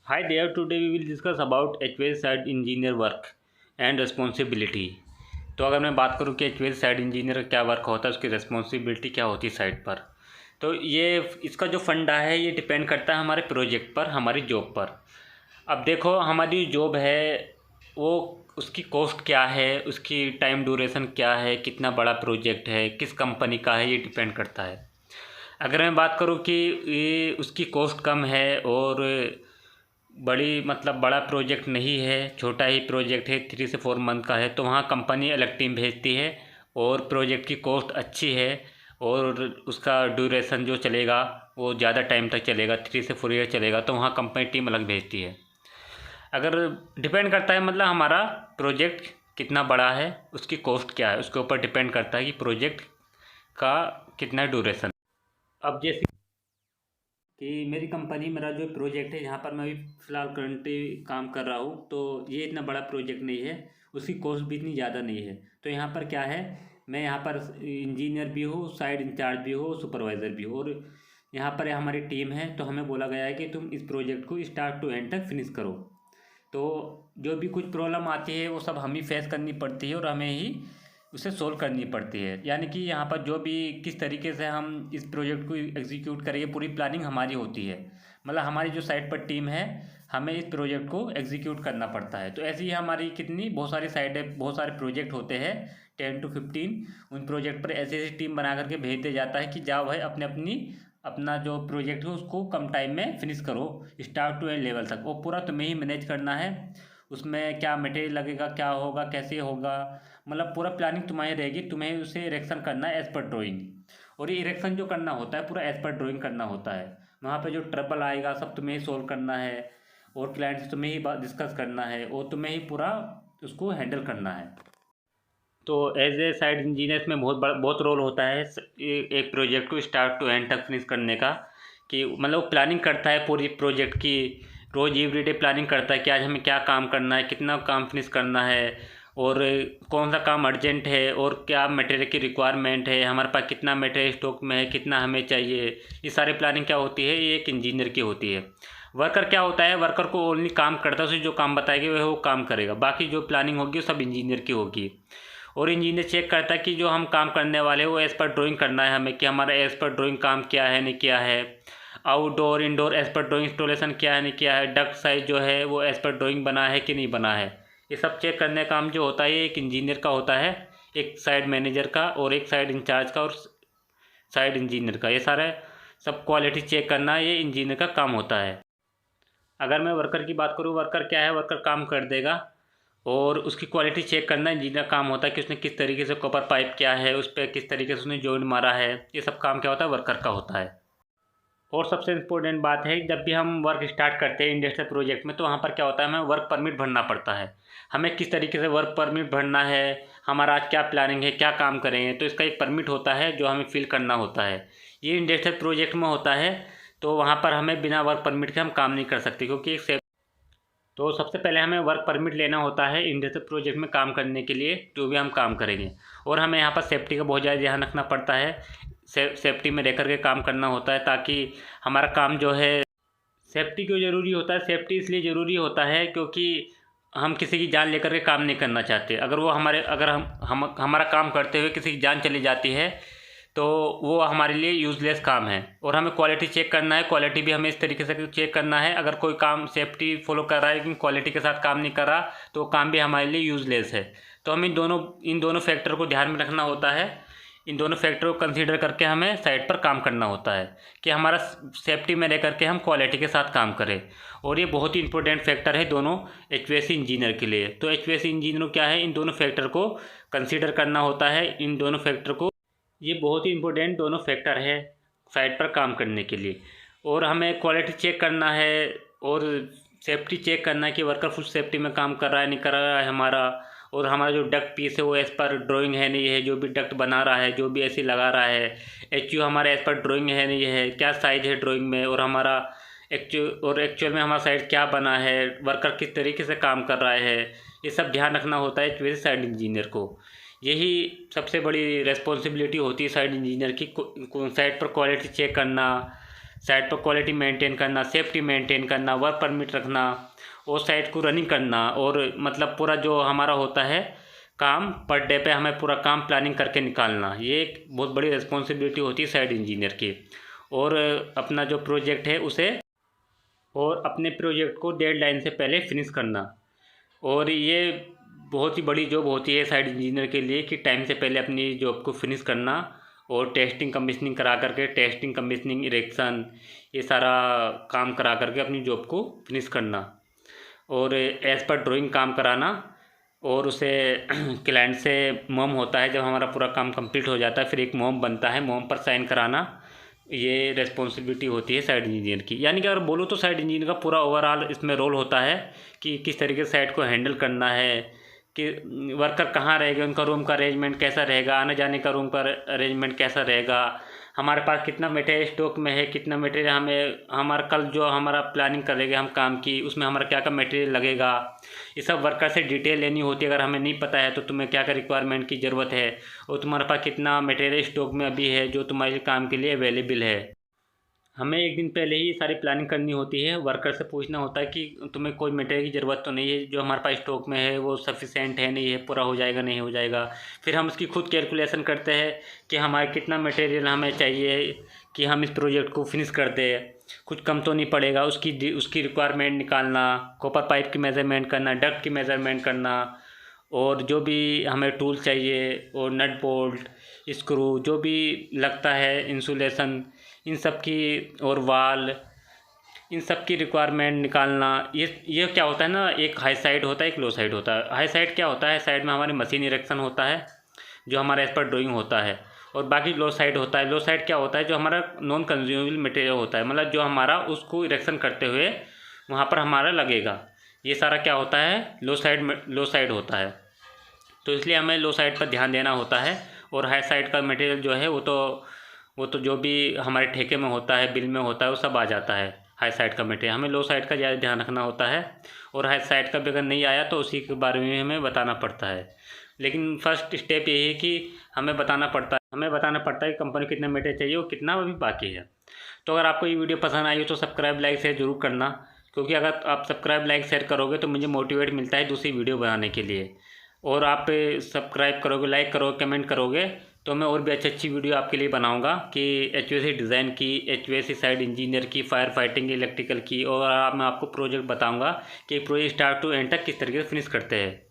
Hi there, today we will discuss about HVAC side engineer work and responsibility. तो अगर मैं बात करूं कि HVAC साइड इंजीनियर का क्या वर्क होता है, उसकी रिस्पॉन्सिबिलिटी क्या होती है साइट पर, तो ये इसका जो फंडा है ये डिपेंड करता है हमारे प्रोजेक्ट पर, हमारी जॉब पर। अब देखो हमारी जॉब है वो, उसकी कॉस्ट क्या है, उसकी टाइम ड्यूरेशन क्या है, कितना बड़ा प्रोजेक्ट है, किस कंपनी का है, ये डिपेंड करता है। अगर मैं बात करूं कि ये उसकी कॉस्ट कम है और बड़ी मतलब बड़ा प्रोजेक्ट नहीं है, छोटा ही प्रोजेक्ट है, 3 से 4 मंथ का है, तो वहाँ कंपनी अलग टीम भेजती है। और प्रोजेक्ट की कॉस्ट अच्छी है और उसका ड्यूरेशन जो चलेगा वो ज़्यादा टाइम तक चलेगा, 3 से 4 ईयर चलेगा, तो वहाँ कंपनी टीम अलग भेजती है। अगर डिपेंड करता है मतलब हमारा प्रोजेक्ट कितना बड़ा है, उसकी कॉस्ट क्या है, उसके ऊपर डिपेंड करता है कि प्रोजेक्ट का कितना ड्यूरेशन। अब जैसे कि मेरी कंपनी, मेरा जो प्रोजेक्ट है जहाँ पर मैं अभी फ़िलहाल करंटली काम कर रहा हूँ, तो ये इतना बड़ा प्रोजेक्ट नहीं है, उसकी कॉस्ट भी इतनी ज़्यादा नहीं है। तो यहाँ पर क्या है, मैं यहाँ पर इंजीनियर भी हूँ, साइड इंचार्ज भी हूँ, सुपरवाइज़र भी हूँ, और यहाँ पर हमारी टीम है। तो हमें बोला गया है कि तुम इस प्रोजेक्ट को स्टार्ट टू एंड तक फिनिश करो। तो जो भी कुछ प्रॉब्लम आती है वो सब हम ही फेस करनी पड़ती है और हमें ही उसे सोल्व करनी पड़ती है। यानी कि यहाँ पर जो भी किस तरीके से हम इस प्रोजेक्ट को एग्जीक्यूट करेंगे, पूरी प्लानिंग हमारी होती है। मतलब हमारी जो साइट पर टीम है, हमें इस प्रोजेक्ट को एग्जीक्यूट करना पड़ता है। तो ऐसी ही हमारी कितनी बहुत सारी साइटें, बहुत सारे प्रोजेक्ट होते हैं, 10 to 15। उन प्रोजेक्ट पर ऐसी ऐसी टीम बना करके भेज दिया जाता है कि जाओ भाई अपने अपनी अपना जो प्रोजेक्ट है उसको कम टाइम में फिनिश करो, स्टार्ट टू एंड लेवल तक। वो पूरा तुम्हें ही मैनेज करना है। उसमें क्या मटेरियल लगेगा, क्या होगा, कैसे होगा, मतलब पूरा प्लानिंग तुम्हारी रहेगी। तुम्हें उसे इरेक्शन करना है एज़ पर ड्राइंग। और ये इरेक्शन जो करना होता है पूरा एज़ पर ड्राइंग करना होता है। वहाँ पे जो ट्रबल आएगा सब तुम्हें ही सोल्व करना है, और क्लाइंट से तुम्हें ही डिस्कस करना है, और तुम्हें ही पूरा उसको हैंडल करना है। तो एज ए साइड इंजीनियर में बहुत बड़ा बहुत रोल होता है एक प्रोजेक्ट को स्टार्ट टू एंड तक फिनिश करने का। कि मतलब वो प्लानिंग करता है पूरी प्रोजेक्ट की, रोज़ एवरीडे प्लानिंग करता है कि आज हमें क्या काम करना है, कितना काम फिनिश करना है, और कौन सा काम अर्जेंट है, और क्या मटेरियल की रिक्वायरमेंट है, हमारे पास कितना मटेरियल स्टॉक में है, कितना हमें चाहिए। ये सारी प्लानिंग क्या होती है, ये एक इंजीनियर की होती है। वर्कर क्या होता है, वर्कर को ओनली काम करता है, उसे जो काम बताएगी वह वो काम करेगा, बाकी जो प्लानिंग होगी वो सब इंजीनियर की होगी। और इंजीनियर चेक करता है कि जो हम काम करने वाले हैं वो एज़ पर ड्राइंग करना है हमें, कि हमारा एज़ पर ड्राइंग काम क्या है नहीं किया है। Outdoor indoor as per drawing installation क्या है नहीं किया है। डक्ट साइज जो है वो एज़ पर ड्राइंग बना है कि नहीं बना है। ये सब चेक करने का काम जो होता है ये एक इंजीनियर का होता है, एक साइड मैनेजर का और एक साइड इंचार्ज का और साइड इंजीनियर का। ये सारा सब क्वालिटी चेक करना ये इंजीनियर का काम होता है। अगर मैं वर्कर की बात करूँ, वर्कर क्या है, वर्कर काम कर देगा और उसकी क्वालिटी चेक करना इंजीनियर का काम होता है कि उसने किस तरीके से कॉपर पाइप क्या है, उस पर किस तरीके से उसने जॉइंट मारा है। ये सब काम क्या होता है, वर्कर का होता है। और सबसे इम्पोर्टेंट बात है, जब भी हम वर्क स्टार्ट करते हैं इंडस्ट्रियल प्रोजेक्ट में, तो वहाँ पर क्या होता है, हमें वर्क परमिट भरना पड़ता है। हमें किस तरीके से वर्क परमिट भरना है, हमारा आज क्या प्लानिंग है, क्या काम करेंगे, तो इसका एक परमिट होता है जो हमें फिल करना होता है। ये इंडस्ट्रियल प्रोजेक्ट में होता है। तो वहाँ पर हमें बिना वर्क परमिट के हम काम नहीं कर सकते, क्योंकि एक तो सबसे पहले हमें वर्क परमिट लेना होता है इंडस्ट्रियल प्रोजेक्ट में काम करने के लिए, जो भी हम काम करेंगे। और हमें यहाँ पर सेफ्टी का बहुत ज़्यादा ध्यान रखना पड़ता है। सेफ्टी में रह कर के काम करना होता है, ताकि हमारा काम जो है। सेफ्टी क्यों ज़रूरी होता है, सेफ्टी इसलिए ज़रूरी होता है क्योंकि हम किसी की जान लेकर के काम नहीं करना चाहते। अगर वो हमारे अगर हम हमारा काम करते हुए किसी की जान चली जाती है तो वो हमारे लिए यूज़लेस काम है। और हमें क्वालिटी चेक करना है, क्वालिटी भी हमें इस तरीके से चेक करना है। अगर कोई काम सेफ्टी फॉलो कर रहा है लेकिन क्वालिटी के साथ काम नहीं कर रहा, तो वो काम भी हमारे लिए यूज़लेस है। तो हमें इन दोनों फैक्टर को ध्यान में रखना होता है। इन दोनों फैक्टर को कंसीडर करके हमें साइट पर काम करना होता है कि हमारा सेफ्टी में रह करके हम क्वालिटी के साथ काम करें। और ये बहुत ही इंपॉर्टेंट फैक्टर है दोनों एचवीएसी इंजीनियर के लिए। तो एचवीएसी इंजीनियर क्या है, इन दोनों फैक्टर को कंसीडर करना होता है। इन दोनों फैक्टर को, ये बहुत ही इंपॉर्टेंट दोनों फैक्टर है साइट पर काम करने के लिए। और हमें क्वालिटी चेक करना है और सेफ्टी चेक करना है कि वर्कर फुल सेफ्टी में काम कर रहा है नहीं कर रहा है हमारा। और हमारा जो डक्ट पीस है वो एज़ पर ड्राइंग है नहीं है, जो भी डक्ट बना रहा है, जो भी ऐसी लगा रहा है, एचयू हमारा एज़ पर ड्राइंग है नहीं है, क्या साइज है ड्राइंग में, और हमारा एक्चुअल में हमारा साइड क्या बना है, वर्कर किस तरीके से काम कर रहा है। ये सब ध्यान रखना होता है एचवीएसी साइड इंजीनियर को। यही सबसे बड़ी रेस्पॉन्सिबिलिटी होती है साइट इंजीनियर की, साइट पर क्वालिटी चेक करना, साइट पर क्वालिटी मेंटेन करना, सेफ्टी मेंटेन करना, वर्क परमिट रखना और साइट को रनिंग करना, और मतलब पूरा जो हमारा होता है काम पर डे पे हमें पूरा काम प्लानिंग करके निकालना, ये एक बहुत बड़ी रिस्पॉन्सिबिलिटी होती है साइट इंजीनियर की। और अपना जो प्रोजेक्ट है उसे और अपने प्रोजेक्ट को डेडलाइन से पहले फिनिश करना। और ये बहुत ही बड़ी जॉब होती है साइट इंजीनियर के लिए कि टाइम से पहले अपनी जॉब को फिनिश करना और टेस्टिंग कमीशनिंग करा करके, टेस्टिंग कमीशनिंग इरेक्शन ये सारा काम करा करके अपनी जॉब को फिनिश करना और एज़ पर ड्राइंग काम कराना। और उसे क्लाइंट से मोम होता है, जब हमारा पूरा काम कंप्लीट हो जाता है फिर एक मोम बनता है, मोम पर साइन कराना, ये रिस्पॉन्सिबिलिटी होती है साइट इंजीनियर की। यानी कि अगर बोलो तो साइट इंजीनियर का पूरा ओवरऑल इसमें रोल होता है कि किस तरीके से साइट को हैंडल करना है, कि वर्कर कहाँ रहेंगे, उनका रूम का अरेंजमेंट कैसा रहेगा, आने जाने का रूम का अरेंजमेंट कैसा रहेगा, हमारे पास कितना मटेरियल स्टॉक में है, कितना मटेरियल हमें हमारा कल जो हमारा प्लानिंग करेंगे हम काम की उसमें हमारा क्या क्या मटेरियल लगेगा, ये सब वर्कर से डिटेल लेनी होती है। अगर हमें नहीं पता है तो तुम्हें क्या क्या रिक्वायरमेंट की ज़रूरत है और तुम्हारे पास कितना मटेरियल स्टॉक में अभी है जो तुम्हारे काम के लिए अवेलेबल है। हमें एक दिन पहले ही सारी प्लानिंग करनी होती है, वर्कर से पूछना होता है कि तुम्हें कोई मटेरियल की ज़रूरत तो नहीं है, जो हमारे पास स्टॉक में है वो सफिशेंट है नहीं है, पूरा हो जाएगा नहीं हो जाएगा। फिर हम उसकी खुद कैलकुलेशन करते हैं कि हमारे कितना मटेरियल हमें चाहिए कि हम इस प्रोजेक्ट को फिनिश कर दें, कुछ कम तो नहीं पड़ेगा। उसकी रिक्वायरमेंट निकालना, कॉपर पाइप की मेज़रमेंट करना, डक्ट की मेज़रमेंट करना, और जो भी हमें टूल चाहिए और नट बोल्ट स्क्रू जो भी लगता है, इंसुलेशन इन सब की, और वाल इन सब की रिक्वायरमेंट निकालना। ये क्या होता है ना, एक हाई साइड होता है, एक लो साइड होता है। हाई साइड क्या होता है, साइड में हमारे मशीन इरेक्शन होता है जो हमारा एज पर ड्राइंग होता है, और बाकी लो साइड होता है। लो साइड क्या होता है, जो हमारा नॉन कंज्यूमेबल मटेरियल होता है, मतलब जो हमारा उसको इरेक्शन करते हुए वहाँ पर हमारा लगेगा, ये सारा क्या होता है, लो साइड होता है। तो इसलिए हमें लो साइड पर ध्यान देना होता है। और हाई साइड का मटेरियल जो है वो तो जो भी हमारे ठेके में होता है, बिल में होता है, वो सब आ जाता है हाई साइड का मटेरियल। हमें लो साइड का ज़्यादा ध्यान रखना होता है, और हाई साइड का भी अगर नहीं आया तो उसी के बारे में हमें बताना पड़ता है। लेकिन फर्स्ट स्टेप यही है कि हमें बताना पड़ता है कि कंपनी को कितना मटेरियल चाहिए और कितना अभी बाकी है। तो अगर आपको ये वीडियो पसंद आई हो तो सब्सक्राइब लाइक शेयर ज़रूर करना, क्योंकि अगर आप सब्सक्राइब लाइक शेयर करोगे तो मुझे मोटिवेट मिलता है दूसरी वीडियो बनाने के लिए। और आप सब्सक्राइब करोगे, लाइक करोगे, कमेंट करोगे तो मैं और भी अच्छी वीडियो आपके लिए बनाऊंगा कि HVAC डिज़ाइन की, HVAC साइड इंजीनियर की, फायर फाइटिंग, इलेक्ट्रिकल की, और मैं आपको प्रोजेक्ट बताऊंगा कि प्रोजेक्ट स्टार्ट टू एंड तक किस तरीके से फिनिश करते हैं।